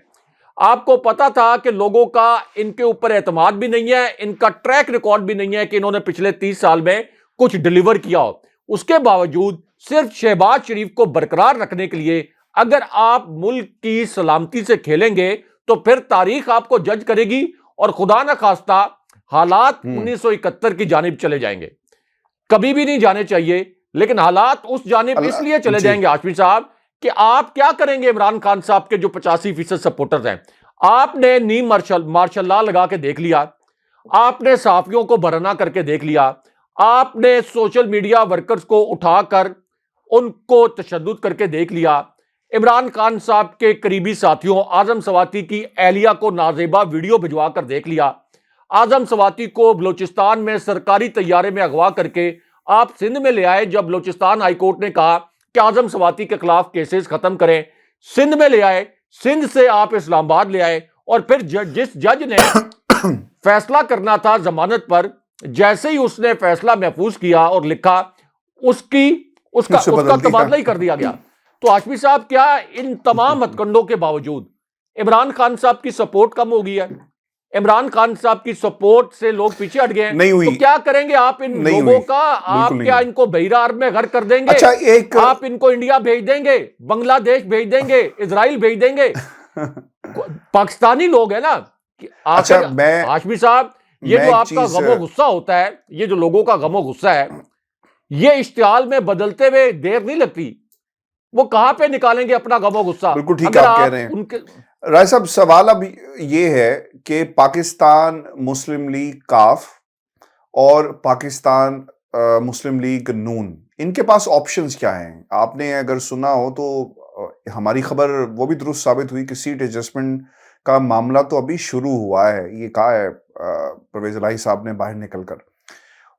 آپ کو پتا تھا کہ لوگوں کا ان کے اوپر اعتماد بھی نہیں ہے، ان کا ٹریک ریکارڈ بھی نہیں ہے کہ انہوں نے پچھلے 30 سال میں کچھ ڈیلیور کیا ہو۔ اس کے باوجود صرف شہباز شریف کو برقرار رکھنے کے لیے اگر آپ ملک کی سلامتی سے کھیلیں گے تو پھر تاریخ آپ کو جج کرے گی اور خدا نہ خواستہ حالات 1971 کی جانب چلے جائیں گے۔ کبھی بھی نہیں جانے چاہیے، لیکن حالات اس جانب اس لیے چلے جائیں گے ہاشمی صاحب کہ آپ کیا کریں گے عمران خان صاحب کے جو 85% سپورٹرز ہیں۔ آپ نے نیم مارشل لا لگا کے دیکھ لیا، آپ نے صحافیوں کو برہنہ کر کے دیکھ لیا، آپ نے سوشل میڈیا ورکرز کو اٹھا کر ان کو تشدد کر کے دیکھ لیا، عمران خان صاحب کے قریبی ساتھیوں اعظم سواتی کی اہلیہ کو نازیبا ویڈیو بھجوا کر دیکھ لیا، اعظم سواتی کو بلوچستان میں سرکاری طیارے میں اغوا کر کے آپ سندھ میں لے آئے جب بلوچستان ہائی کورٹ نے کہا کہ اعظم سواتی کے خلاف کیسز ختم کریں، سندھ میں لے آئے، سندھ سے آپ اسلام آباد لے آئے، اور پھر جس جج نے فیصلہ کرنا تھا ضمانت پر، جیسے ہی اس نے فیصلہ محفوظ کیا اور لکھا اس کا تبادلہ ہی کر دیا گیا۔ تو ہاشمی صاحب کیا ان تمام ہتھکنڈوں کے باوجود عمران خان صاحب کی سپورٹ کم ہو گئی ہے؟ عمران خان صاحب کی سپورٹ سے لوگ پیچھے ہٹ گئے ہیں، تو کیا کریں گے آپ ان لوگوں کا؟ آپ کیا ان کو بحیرہ عرب میں غرق کر دیں گے؟ آپ ان کو انڈیا بھیج دیں گے، بنگلہ دیش بھیج دیں گے، اسرائیل بھیج دیں گے؟ پاکستانی لوگ ہیں نا ہاشمی صاحب، یہ جو آپ کا غم و غصہ ہوتا ہے، یہ جو لوگوں کا غم و غصہ ہے، یہ اشتعال میں بدلتے ہوئے دیر نہیں لگتی، وہ کہاں پہ نکالیں گے اپنا غم و غصہ؟ بالکل ٹھیک آپ کہہ رہے ہیں رائے صاحب۔ سوال اب یہ ہے کہ پاکستان مسلم لیگ کاف اور پاکستان مسلم لیگ نون، ان کے پاس آپشنز کیا ہیں؟ آپ نے اگر سنا ہو تو ہماری خبر وہ بھی درست ثابت ہوئی کہ سیٹ ایڈجسٹمنٹ کا معاملہ تو ابھی شروع ہوا ہے، یہ کہا ہے پرویز الہی صاحب نے باہر نکل کر۔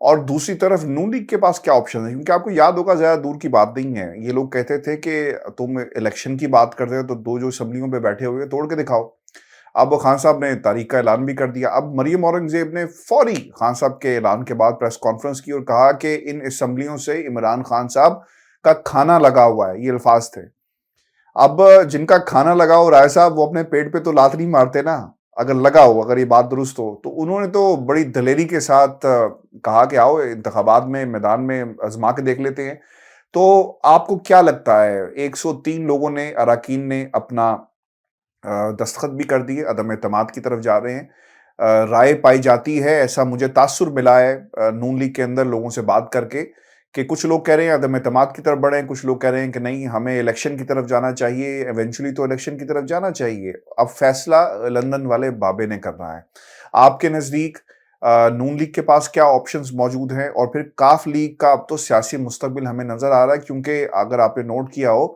اور دوسری طرف نون لیگ کے پاس کیا آپشن ہے؟ کیونکہ آپ کو یاد ہوگا زیادہ دور کی بات نہیں ہے، یہ لوگ کہتے تھے کہ تم الیکشن کی بات کرتے ہو تو دو جو اسمبلیوں پہ بیٹھے ہوئے توڑ کے دکھاؤ۔ اب خان صاحب نے تاریخ کا اعلان بھی کر دیا۔ اب مریم اورنگزیب نے فوری خان صاحب کے اعلان کے بعد پریس کانفرنس کی اور کہا کہ ان اسمبلیوں سے عمران خان صاحب کا کھانا لگا ہوا ہے، یہ الفاظ تھے۔ اب جن کا کھانا لگا ہو رائے صاحب، وہ اپنے پیٹ پہ تو لات نہیں مارتے نا، اگر لگا ہو، اگر یہ بات درست ہو تو انہوں نے تو بڑی دلیری کے ساتھ کہا کہ آؤ انتخابات میں میدان میں آزما کے دیکھ لیتے ہیں۔ تو آپ کو کیا لگتا ہے 103 لوگوں نے، اراکین نے اپنا دستخط بھی کر دیے، عدم اعتماد کی طرف جا رہے ہیں، رائے پائی جاتی ہے، ایسا مجھے تاثر ملا ہے نون لیگ کے اندر لوگوں سے بات کر کے کہ کچھ لوگ کہہ رہے ہیں عدم اعتماد کی طرف بڑھیں، کچھ لوگ کہہ رہے ہیں کہ نہیں ہمیں الیکشن کی طرف جانا چاہیے، ایونچولی تو الیکشن کی طرف جانا چاہیے۔ اب فیصلہ لندن والے بابے نے کرنا ہے۔ آپ کے نزدیک نون لیگ کے پاس کیا آپشنز موجود ہیں؟ اور پھر کاف لیگ کا اب تو سیاسی مستقبل ہمیں نظر آ رہا ہے، کیونکہ اگر آپ نے نوٹ کیا ہو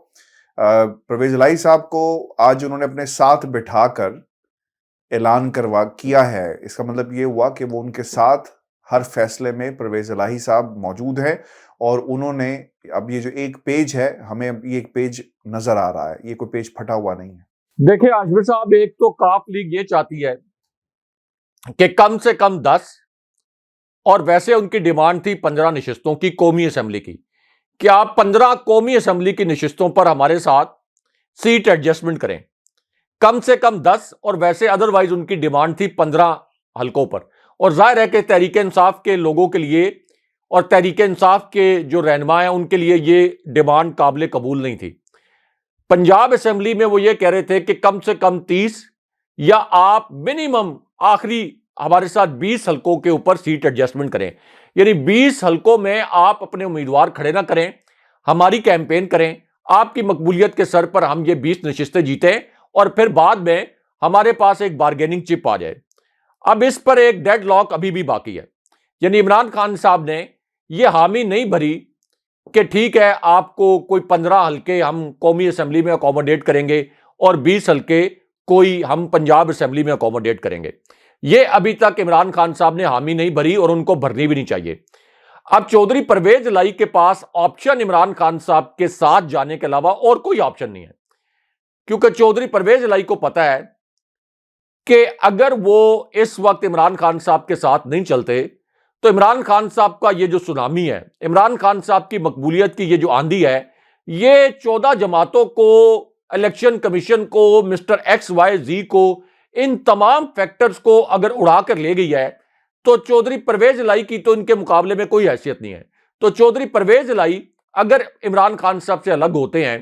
پرویز الہی صاحب کو آج انہوں نے اپنے ساتھ بٹھا کر اعلان کیا ہے، اس کا مطلب یہ ہوا کہ وہ ان کے ساتھ ہر فیصلے میں پرویز الہی صاحب موجود ہیں، اور انہوں نے اب یہ جو ایک پیج ہے، ہمیں اب یہ ایک پیج نظر آ رہا ہے، یہ کوئی پیج پھٹا ہوا نہیں ہے۔ دیکھیں ہاشمی صاحب، ایک تو کاف لیگ یہ چاہتی ہے کہ کم سے کم 10، اور ویسے ان کی ڈیمانڈ تھی 15 نشستوں کی قومی اسمبلی کی، کہ آپ 15 قومی اسمبلی کی نشستوں پر ہمارے ساتھ سیٹ ایڈجسٹمنٹ کریں، کم سے کم 10، اور ویسے ادروائز ان کی ڈیمانڈ تھی 15 حلقوں پر۔ اور ظاہر ہے کہ تحریک انصاف کے لوگوں کے لیے اور تحریک انصاف کے جو رہنما ہیں ان کے لیے یہ ڈیمانڈ قابل قبول نہیں تھی۔ پنجاب اسمبلی میں وہ یہ کہہ رہے تھے کہ کم سے کم 30 یا آپ منیمم آخری ہمارے ساتھ 20 حلقوں کے اوپر سیٹ ایڈجسٹمنٹ کریں، یعنی 20 حلقوں میں آپ اپنے امیدوار کھڑے نہ کریں، ہماری کیمپین کریں، آپ کی مقبولیت کے سر پر ہم یہ 20 نشستیں جیتیں، اور پھر بعد میں ہمارے پاس ایک بارگیننگ چپ آ جائے۔ اب اس پر ایک ڈیڈ لاک ابھی بھی باقی ہے، یعنی عمران خان صاحب نے یہ حامی نہیں بھری کہ ٹھیک ہے آپ کو کوئی 15 حلقے ہم قومی اسمبلی میں اکوموڈیٹ کریں گے اور 20 حلقے کوئی ہم پنجاب اسمبلی میں اکوموڈیٹ کریں گے. یہ ابھی تک عمران خان صاحب نے حامی نہیں بھری اور ان کو بھرنی بھی نہیں چاہیے. اب چودھری پرویز الہی کے پاس آپشن عمران خان صاحب کے ساتھ جانے کے علاوہ اور کوئی آپشن نہیں ہے, کیونکہ چودھری پرویز الہی کو پتا ہے کہ اگر وہ اس وقت عمران خان صاحب کے ساتھ نہیں چلتے تو عمران خان صاحب کا یہ جو سونامی ہے, عمران خان صاحب کی مقبولیت کی یہ جو آندھی ہے, یہ 14 جماعتوں کو, الیکشن کمیشن کو, مسٹر ایکس وائی زی کو, ان تمام فیکٹرز کو اگر اڑا کر لے گئی ہے تو چودھری پرویز الہی کی تو ان کے مقابلے میں کوئی حیثیت نہیں ہے. تو چودھری پرویز الہی اگر عمران خان صاحب سے الگ ہوتے ہیں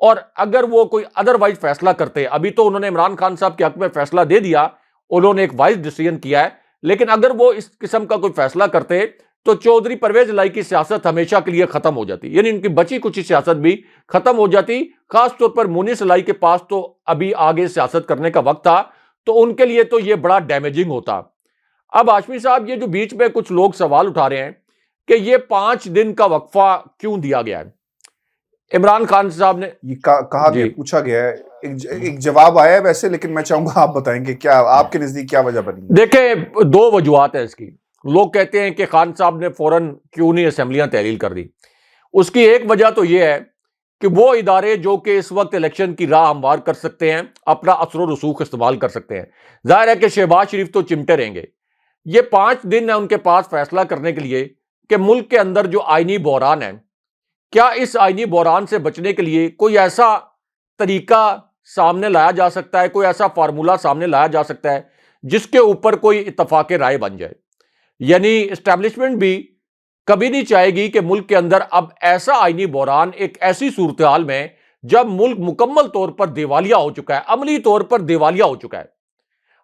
اور اگر وہ کوئی ادروائز فیصلہ کرتے, ابھی تو انہوں نے عمران خان صاحب کے حق میں فیصلہ دے دیا, انہوں نے ایک وائز ڈیسیژن کیا ہے, لیکن اگر وہ اس قسم کا کوئی فیصلہ کرتے تو چودھری پرویز الہی کی سیاست ہمیشہ کے لیے ختم ہو جاتی, یعنی ان کی بچی کچھ سیاست بھی ختم ہو جاتی. خاص طور پر مونس الہی کے پاس تو ابھی آگے سیاست کرنے کا وقت تھا, تو ان کے لیے تو یہ بڑا ڈیمیجنگ ہوتا. اب ہاشمی صاحب یہ جو بیچ میں کچھ لوگ سوال اٹھا رہے ہیں کہ یہ 5 دن کا وقفہ کیوں دیا گیا ہے, عمران خان صاحب نے یہ کہا گیا, پوچھا گیا ہے, ایک جواب آیا ہے ویسے, لیکن میں چاہوں گا آپ بتائیں گے کیا آپ کے نزدیک کیا وجہ بنی. دیکھیں 2 وجوہات ہیں اس کی. لوگ کہتے ہیں کہ خان صاحب نے فوراً کیوں نہیں اسمبلیاں تحلیل کر دی. اس کی ایک وجہ تو یہ ہے کہ وہ ادارے جو کہ اس وقت الیکشن کی راہ ہموار کر سکتے ہیں, اپنا اثر و رسوخ استعمال کر سکتے ہیں. ظاہر ہے کہ شہباز شریف تو چمٹے رہیں گے. یہ 5 دن ہے ان کے پاس فیصلہ کرنے کے لیے کہ ملک کے اندر جو آئینی بحران ہے, کیا اس آئینی بحران سے بچنے کے لیے کوئی ایسا طریقہ سامنے لایا جا سکتا ہے, کوئی ایسا فارمولہ سامنے لایا جا سکتا ہے جس کے اوپر کوئی اتفاق رائے بن جائے. یعنی اسٹیبلشمنٹ بھی کبھی نہیں چاہے گی کہ ملک کے اندر اب ایسا آئینی بحران, ایک ایسی صورتحال میں جب ملک مکمل طور پر دیوالیہ ہو چکا ہے, عملی طور پر دیوالیہ ہو چکا ہے.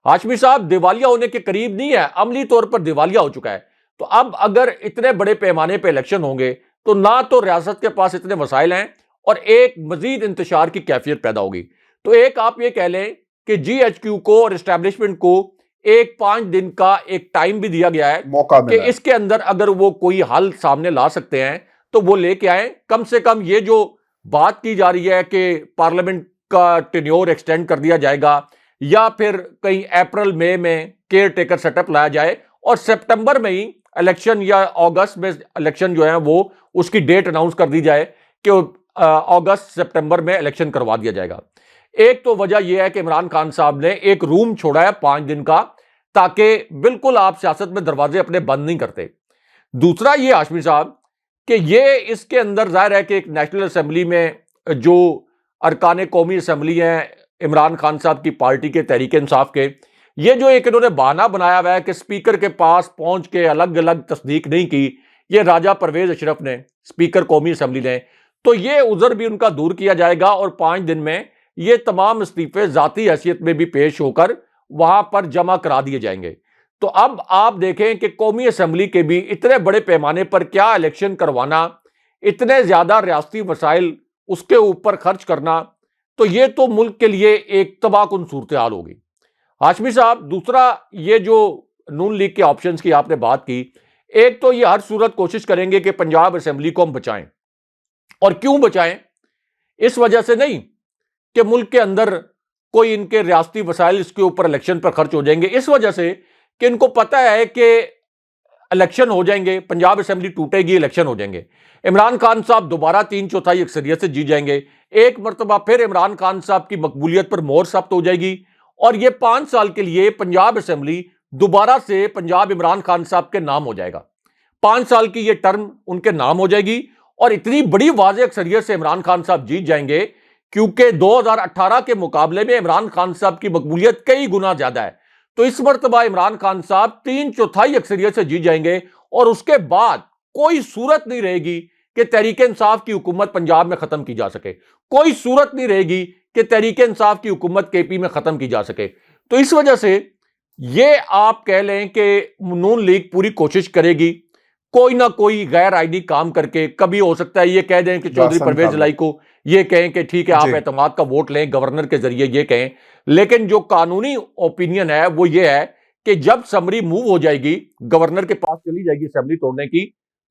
ہاشمی صاحب دیوالیہ ہونے کے قریب نہیں ہے, عملی طور پر دیوالیہ ہو چکا ہے. تو اب اگر اتنے بڑے پیمانے پہ الیکشن ہوں گے تو نہ تو ریاست کے پاس اتنے وسائل ہیں اور ایک مزید انتشار کی کیفیت پیدا ہوگی. تو ایک آپ یہ کہہ لیں کہ جی ایچ کیو کو اور اسٹیبلشمنٹ کو ایک 5 دن کا ایک ٹائم بھی دیا گیا ہے موقع کہ اس کے اندر اگر وہ کوئی حل سامنے لا سکتے ہیں تو وہ لے کے آئیں. کم سے کم یہ جو بات کی جا رہی ہے کہ پارلیمنٹ کا ٹینیور ایکسٹینڈ کر دیا جائے گا یا پھر کہیں اپریل مئی میں کیئر ٹیکر سیٹ اپ لایا جائے اور سپٹمبر میں ہی الیکشن یا اگست میں الیکشن جو ہے وہ اس کی ڈیٹ اناؤنس کر دی جائے کہ اگست سپٹمبر میں الیکشن کروا دیا جائے گا. ایک تو وجہ یہ ہے کہ عمران خان صاحب نے ایک روم چھوڑا ہے 5 دن کا, تاکہ بالکل آپ سیاست میں دروازے اپنے بند نہیں کرتے. دوسرا یہ ہاشمی صاحب کہ یہ اس کے اندر ظاہر ہے کہ ایک نیشنل اسمبلی میں جو ارکان قومی اسمبلی ہیں عمران خان صاحب کی پارٹی کے تحریک انصاف کے, یہ جو ایک انہوں نے بہانہ بنایا ہوا ہے کہ اسپیکر کے پاس پہنچ کے الگ الگ تصدیق نہیں کی, یہ راجہ پرویز اشرف نے, اسپیکر قومی اسمبلی نے, تو یہ عذر بھی ان کا دور کیا جائے گا اور 5 دن میں یہ تمام استعفے ذاتی حیثیت میں بھی پیش ہو کر وہاں پر جمع کرا دیے جائیں گے. تو اب آپ دیکھیں کہ قومی اسمبلی کے بھی اتنے بڑے پیمانے پر کیا الیکشن کروانا, اتنے زیادہ ریاستی وسائل اس کے اوپر خرچ کرنا, تو یہ تو ملک کے لیے ایک تباہ کن صورتحال ہوگی. ہاشمی صاحب دوسرا یہ جو نون لیگ کے آپشنز کی آپ نے بات کی, ایک تو یہ ہر صورت کوشش کریں گے کہ پنجاب اسمبلی کو ہم بچائیں. اور کیوں بچائیں؟ اس وجہ سے نہیں کہ ملک کے اندر کوئی ان کے ریاستی وسائل اس کے اوپر الیکشن پر خرچ ہو جائیں گے, اس وجہ سے کہ ان کو پتہ ہے کہ الیکشن ہو جائیں گے, پنجاب اسمبلی ٹوٹے گی, الیکشن ہو جائیں گے, عمران خان صاحب دوبارہ 3/4 اکثریت سے جیت جائیں گے, ایک مرتبہ پھر عمران خان صاحب کی مقبولیت پر مہر ثبت ہو جائے گی اور یہ 5 سال کے لیے پنجاب اسمبلی دوبارہ سے پنجاب عمران خان صاحب کے نام ہو جائے گا. 5 سال کی یہ ٹرم ان کے نام ہو جائے گی اور اتنی بڑی واضح اکثریت سے عمران خان صاحب جیت جائیں گے کیونکہ 2018 کے مقابلے میں عمران خان صاحب کی مقبولیت کئی گنا زیادہ ہے. تو اس مرتبہ عمران خان صاحب 3/4 اکثریت سے جیت جائیں گے اور اس کے بعد کوئی صورت نہیں رہے گی کہ تحریک انصاف کی حکومت پنجاب میں ختم کی جا سکے, کوئی صورت نہیں رہے گی کہ تحریک انصاف کی حکومت کے پی میں ختم کی جا سکے. تو اس وجہ سے یہ آپ کہہ لیں کہ نون لیگ پوری کوشش کرے گی کوئی نہ کوئی غیر آئینی کام کر کے. کبھی ہو سکتا ہے یہ کہہ دیں کہ چودھری پرویز الہی کو یہ کہیں کہ ٹھیک ہے آپ اعتماد کا ووٹ لیں, گورنر کے ذریعے یہ کہیں, لیکن جو قانونی اوپینین ہے وہ یہ ہے کہ جب سمری موو ہو جائے گی, گورنر کے پاس چلی جائے گی اسمبلی توڑنے کی,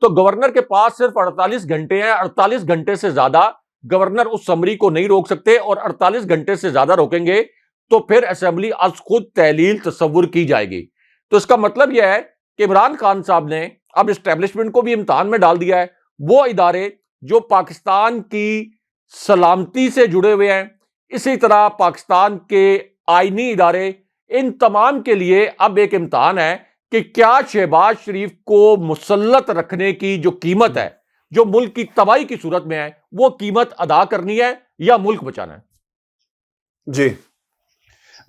تو گورنر کے پاس صرف 48 گھنٹے ہیں. 48 گھنٹے سے زیادہ گورنر اس سمری کو نہیں روک سکتے, اور 48 گھنٹے سے زیادہ روکیں گے تو پھر اسمبلی از خود تحلیل تصور کی جائے گی. تو اس کا مطلب یہ ہے کہ عمران خان صاحب نے اب اسٹیبلشمنٹ کو بھی امتحان میں ڈال دیا ہے. وہ ادارے جو پاکستان کی سلامتی سے جڑے ہوئے ہیں, اسی طرح پاکستان کے آئینی ادارے, ان تمام کے لیے اب ایک امتحان ہے کہ کیا شہباز شریف کو مسلط رکھنے کی جو قیمت ہے, جو ملک کی تباہی کی صورت میں ہے, وہ قیمت ادا کرنی ہے یا ملک بچانا ہے. جی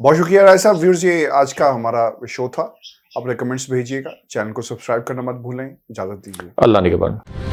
بہت شکریہ رائے صاحب. ویورز, یہ آج کا ہمارا شو تھا. اپنے کمنٹس بھیجیے گا, چینل کو سبسکرائب کرنا مت بھولیں. اجازت دیجیے. اللہ نگہبان.